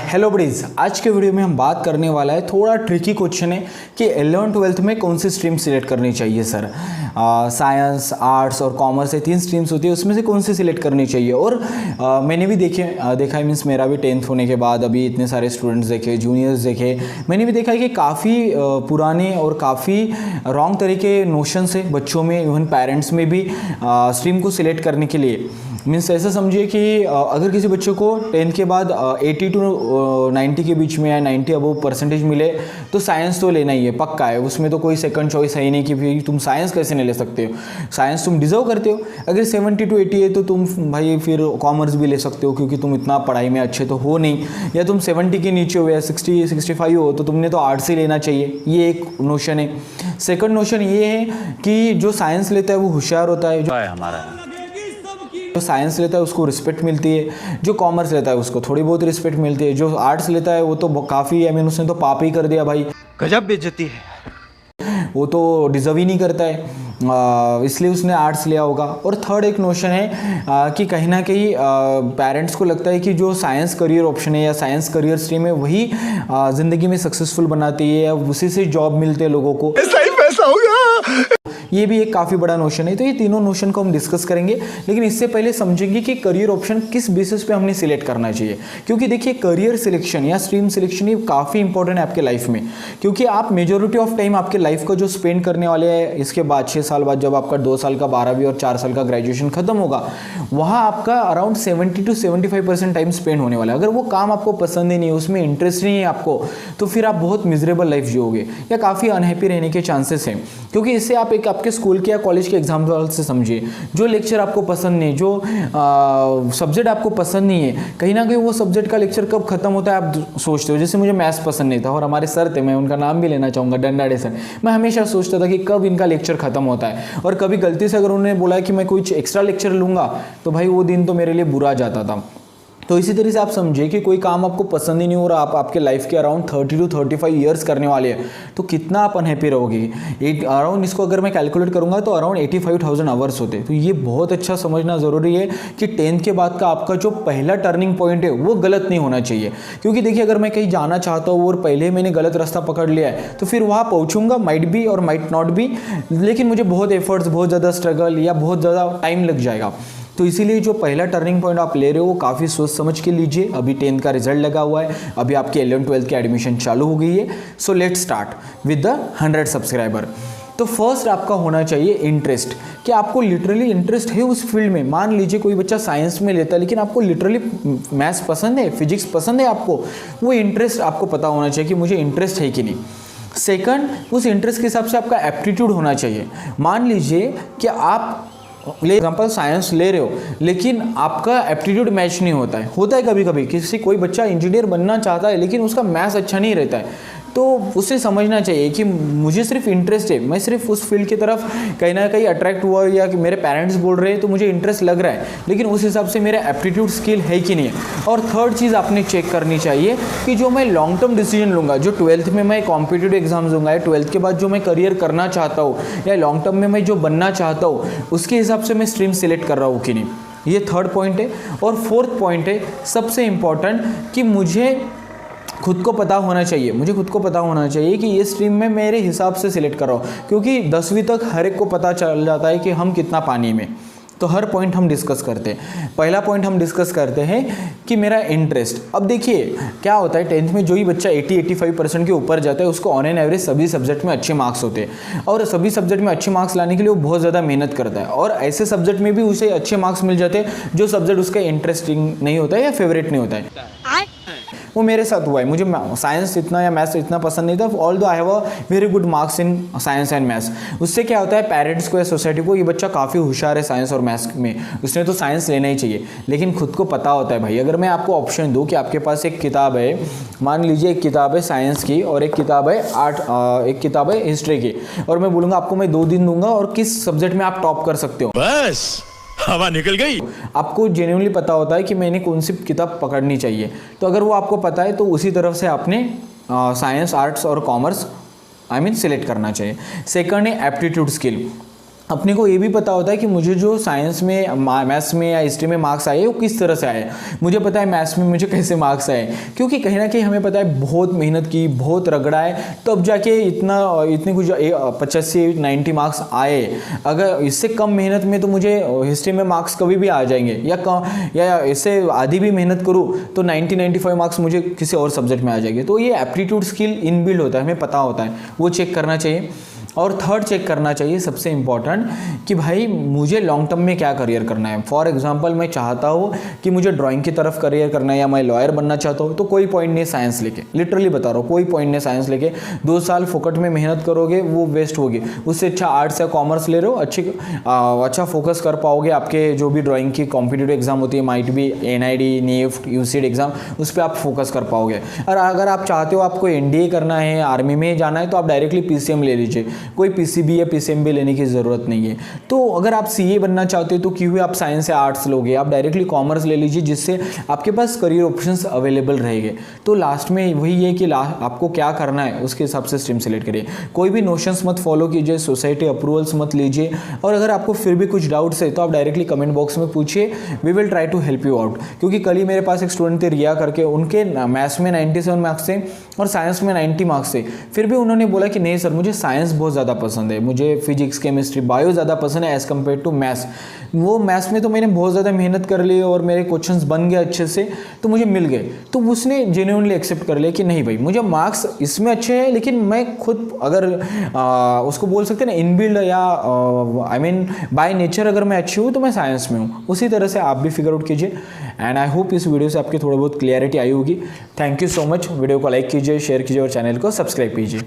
Hello buddies, आज के video में हम बात करने वाला है, थोड़ा ट्रिकी क्वेश्चन है कि 11th-12th में कौन सी स्ट्रीम सिलेक्ट करनी चाहिए सर। साइंस, आर्ट्स और कॉमर्स है, 3 स्ट्रीम्स होती है, उसमें से कौन सी सिलेक्ट करनी चाहिए। और मैंने भी देखा मीन्स मेरा भी 10th होने के बाद अभी इतने सारे स्टूडेंट्स देखे, जूनियर्स देखे, मैंने भी देखा है कि काफ़ी पुराने और काफ़ी रॉन्ग तरीके नोशंस है बच्चों में, इवन पेरेंट्स में भी स्ट्रीम को सिलेक्ट करने के लिए। मीन्स ऐसा समझिए कि अगर किसी बच्चे को 10th के बाद 80 to 90 के बीच में या 90 अबव परसेंटेज मिले तो साइंस तो लेना ही है, पक्का है, उसमें तो कोई सेकंड चॉइस है ही नहीं कि भाई तुम साइंस कैसे नहीं ले सकते हो, साइंस तुम डिजर्व करते हो। अगर 70 to 80 है तो तुम भाई फिर कॉमर्स भी ले सकते हो क्योंकि तुम इतना पढ़ाई में अच्छे तो हो नहीं, या तुम 70 के नीचे हो या 60-65 हो तो तुमने तो आर्ट्स ही लेना चाहिए, ये एक नोशन है। सेकंड नोशन ये है कि जो साइंस लेता है वो होशियार होता है, जो साइंस लेता है उसको रिस्पेक्ट मिलती है, जो कॉमर्स लेता है उसको थोड़ी बहुत रिस्पेक्ट मिलती है, जो आर्ट्स लेता है वो तो काफ़ी उसने तो पाप ही कर दिया भाई, गजब बेइज्जती है, वो तो डिज़र्व ही नहीं करता है, इसलिए उसने आर्ट्स लिया होगा। और थर्ड एक नोशन है कि कहीं ना कहीं पेरेंट्स को लगता है कि जो साइंस करियर ऑप्शन है या साइंस करियर स्ट्रीम है वही ज़िंदगी में सक्सेसफुल बनाती है या उसी से जॉब मिलते हैं लोगों को, ऐसा ही पैसा होगा। ये भी एक काफ़ी बड़ा नोशन है। तो ये तीनों नोशन को हम डिस्कस करेंगे, लेकिन इससे पहले समझेंगे कि करियर ऑप्शन किस बेसिस पे हमने सिलेक्ट करना चाहिए, क्योंकि देखिए करियर सिलेक्शन या स्ट्रीम सिलेक्शन ये काफ़ी इंपॉर्टेंट है आपके लाइफ में, क्योंकि आप मेजोरिटी ऑफ टाइम आपके लाइफ का जो स्पेंड करने वाले हैं इसके बाद 6 साल बाद जब आपका 2 साल का 12वीं और 4 साल का ग्रेजुएशन खत्म होगा, वहाँ आपका अराउंड 70 to 75% टाइम स्पेंड होने वाला है। अगर वो काम आपको पसंद ही नहीं है, उसमें इंटरेस्ट नहीं है आपको, तो फिर आप बहुत मिजरेबल लाइफ जियोगे या काफ़ी अनहैप्पी रहने के चांसेस हैं। क्योंकि इससे आप एक आपके स्कूल के या कॉलेज के एग्जाम्पल से समझिए, जो लेक्चर आपको पसंद नहीं, जो सब्जेक्ट आपको पसंद नहीं है, कहीं ना कहीं वो सब्जेक्ट का लेक्चर कब खत्म होता है आप सोचते हो। जैसे मुझे मैथ्स पसंद नहीं था और हमारे सर थे, मैं उनका नाम भी लेना चाहूँगा, डंडाडे सर, मैं हमेशा सोचता था कि कब इनका लेक्चर खत्म होता है, और कभी गलती से अगर उन्होंने बोला कि मैं कुछ एक्स्ट्रा लेक्चर लूँगा तो भाई वो दिन तो मेरे लिए बुरा जाता था। तो इसी तरह से आप समझिए कि कोई काम आपको पसंद ही नहीं हो रहा, आप आपके लाइफ के अराउंड 30 to 35 ईयर्स करने वाले हैं, तो कितना आप अनहैप्पी रहोगे। एक अराउंड इसको अगर मैं कैलकुलेट करूंगा तो अराउंड 85,000 आवर्स होते हैं। तो ये बहुत अच्छा समझना ज़रूरी है कि 10th के बाद का आपका जो पहला टर्निंग पॉइंट है वो गलत नहीं होना चाहिए। क्योंकि देखिए अगर मैं कहीं जाना चाहता हूँ और पहले मैंने गलत रास्ता पकड़ लिया है तो फिर वहाँ पहुँचूंगा, माइट बी और माइट नॉट बी, लेकिन मुझे बहुत एफर्ट्स, बहुत ज़्यादा स्ट्रगल या बहुत ज़्यादा टाइम लग जाएगा। तो इसीलिए जो पहला टर्निंग पॉइंट आप ले रहे हो वो काफ़ी सोच समझ के लीजिए। अभी 10th का रिजल्ट लगा हुआ है, अभी आपकी 11th-12th की एडमिशन चालू हो गई है। So let's start with the 100 subscriber. तो फर्स्ट आपका होना चाहिए इंटरेस्ट, कि आपको लिटरली इंटरेस्ट है उस फील्ड में। मान लीजिए कोई बच्चा साइंस में लेता है लेकिन आपको लिटरली मैथ्स पसंद है, फिजिक्स पसंद है, आपको वो इंटरेस्ट आपको पता होना चाहिए कि मुझे इंटरेस्ट है कि नहीं। सेकंड, उस इंटरेस्ट के हिसाब से आपका एप्टीट्यूड होना चाहिए। मान लीजिए कि आप एग्जाम्पल साइंस ले रहे हो लेकिन आपका एप्टीट्यूड मैच नहीं होता है कभी कभी कोई बच्चा इंजीनियर बनना चाहता है लेकिन उसका मैथ्स अच्छा नहीं रहता है, तो उसे समझना चाहिए कि मुझे सिर्फ इंटरेस्ट है, मैं सिर्फ उस फील्ड की तरफ कहीं ना कहीं अट्रैक्ट हुआ या कि मेरे पेरेंट्स बोल रहे हैं तो मुझे इंटरेस्ट लग रहा है, लेकिन उस हिसाब से मेरा एप्टीट्यूड स्किल है कि नहीं है। और थर्ड चीज़ आपने चेक करनी चाहिए कि जो मैं लॉन्ग टर्म डिसीजन लूँगा, जो 12th में मैं कॉम्पिटिटिव एग्जाम्स दूंगा या 12th के बाद जो मैं करियर करना चाहता हूँ या लॉन्ग टर्म में मैं जो बनना चाहता हूँ उसके हिसाब से मैं स्ट्रीम सिलेक्ट कर रहा हूँ कि नहीं, ये थर्ड पॉइंट है। और फोर्थ पॉइंट है सबसे इम्पॉर्टेंट, कि मुझे खुद को पता होना चाहिए कि ये स्ट्रीम में मेरे हिसाब से सिलेक्ट कर रहा हूँ, क्योंकि 10वीं तक हर एक को पता चल जाता है कि हम कितना पानी में। तो हर पॉइंट हम डिस्कस करते हैं। पहला पॉइंट हम डिस्कस करते हैं कि मेरा इंटरेस्ट। अब देखिए क्या होता है, 10th में जो ही बच्चा 80-85% के ऊपर जाता है उसको ऑन एन एवरेज सभी सब्जेक्ट में अच्छे मार्क्स होते हैं, और सभी सब्जेक्ट में अच्छे मार्क्स लाने के लिए वो बहुत ज़्यादा मेहनत करता है, और ऐसे सब्जेक्ट में भी उसे अच्छे मार्क्स मिल जाते हैं जो सब्जेक्ट उसका इंटरेस्टिंग नहीं होता है या फेवरेट नहीं होता है। वो मेरे साथ हुआ है, मुझे साइंस इतना या मैथ्स इतना पसंद नहीं था, ऑल दो I have a very good marks in science and maths. उससे क्या होता है, पेरेंट्स को या सोसाइटी को ये बच्चा काफ़ी होशियार है साइंस और मैथ्स में, उसने तो साइंस लेना ही चाहिए। लेकिन खुद को पता होता है भाई, अगर मैं आपको ऑप्शन दूँ कि आपके पास एक किताब है, मान लीजिए एक किताब है साइंस की और एक किताब है एक किताब है हिस्ट्री की, और मैं बोलूँगा आपको मैं 2 दिन दूंगा और किस सब्जेक्ट में आप टॉप कर सकते हो, बस हवा निकल गई। आपको जेन्युइनली पता होता है कि मैंने कौन सी किताब पकड़नी चाहिए। तो अगर वो आपको पता है तो उसी तरफ से आपने साइंस, आर्ट्स और कॉमर्स सिलेक्ट करना चाहिए। सेकंड है एप्टीट्यूड स्किल। अपने को ये भी पता होता है कि मुझे जो साइंस में मैथ्स में या हिस्ट्री में मार्क्स आए वो किस तरह से आए, मुझे पता है मैथ्स में मुझे कैसे मार्क्स आए, क्योंकि कहीं ना कहीं हमें पता है बहुत मेहनत की, बहुत रगड़ा है, तब जाके इतने कुछ 85-90 मार्क्स आए। अगर इससे कम मेहनत में तो मुझे हिस्ट्री में मार्क्स कभी भी आ जाएंगे, या इससे आधी भी मेहनत करूँ तो 90-95 मार्क्स मुझे किसी और सब्जेक्ट में आ जाएंगे। तो ये एप्टीट्यूड स्किल इनबिल्ड होता है, हमें पता होता है, वो चेक करना चाहिए। और थर्ड चेक करना चाहिए सबसे इम्पॉर्टेंट कि भाई मुझे लॉन्ग टर्म में क्या करियर करना है। फॉर एग्जांपल मैं चाहता हूँ कि मुझे ड्राइंग की तरफ करियर करना है या मैं लॉयर बनना चाहता हूँ, तो कोई पॉइंट नहीं साइंस लेके, लिटरली बता रहा हूँ, कोई पॉइंट नहीं साइंस लेके 2 साल फोकट में मेहनत करोगे वो वेस्ट होगी। उससे अच्छा आर्ट्स या कॉमर्स ले रहे हो, अच्छा फोकस कर पाओगे। आपके जो भी ड्राइंग की कॉम्पिटिटिव एग्जाम होती है, माइट भी NID, NEFT, UCET एग्जाम, उस पर आप फोकस कर पाओगे। और अगर आप चाहते हो आपको NDA करना है, आर्मी में जाना है, तो आप डायरेक्टली PCM ले लीजिए, कोई PCB या PCM भी लेने की ज़रूरत नहीं है। तो अगर आप CA बनना चाहते हो तो क्यों आप साइंस या आर्ट्स लोगे, आप डायरेक्टली कॉमर्स ले लीजिए, जिससे आपके पास करियर ऑप्शंस अवेलेबल रहेंगे। तो लास्ट में वही है कि आपको क्या करना है उसके हिसाब से स्ट्रीम सेलेक्ट करिए। कोई भी नोशंस मत फॉलो कीजिए, सोसाइटी अप्रूवल्स मत लीजिए। और अगर आपको फिर भी कुछ डाउट्स है तो आप डायरेक्टली कमेंट बॉक्स में पूछिए, we will try to help you out. क्योंकि कल ही मेरे पास एक स्टूडेंट थे रिया करके, उनके मैथ्स में 97 मार्क्स थे और साइंस में 90 मार्क्स थे। फिर भी उन्होंने बोला कि नहीं सर, मुझे साइंस बहुत ज़्यादा पसंद है, मुझे फिजिक्स, केमिस्ट्री, बायो ज़्यादा पसंद है एज़ कम्पेयर टू मैथ्स। वो मैथ्स में तो मैंने बहुत ज़्यादा मेहनत कर ली और मेरे क्वेश्चंस बन गए अच्छे से, तो मुझे मिल गए। तो उसने जेन्युइनली एक्सेप्ट कर लिया कि नहीं भाई, मुझे मार्क्स इसमें अच्छे हैं, लेकिन मैं खुद अगर उसको बोल सकते हैं ना इनबिल्ड या आई मीन बाय नेचर अगर मैं अच्छी हूँ तो मैं साइंस में हूँ। उसी तरह से आप भी फिगर आउट कीजिए। एंड आई होप इस वीडियो से आपकी थोड़ी बहुत क्लियरिटी आई होगी। Thank you so much. Video को लाइक कीजिए, शेयर कीजिए और चैनल को सब्सक्राइब कीजिए।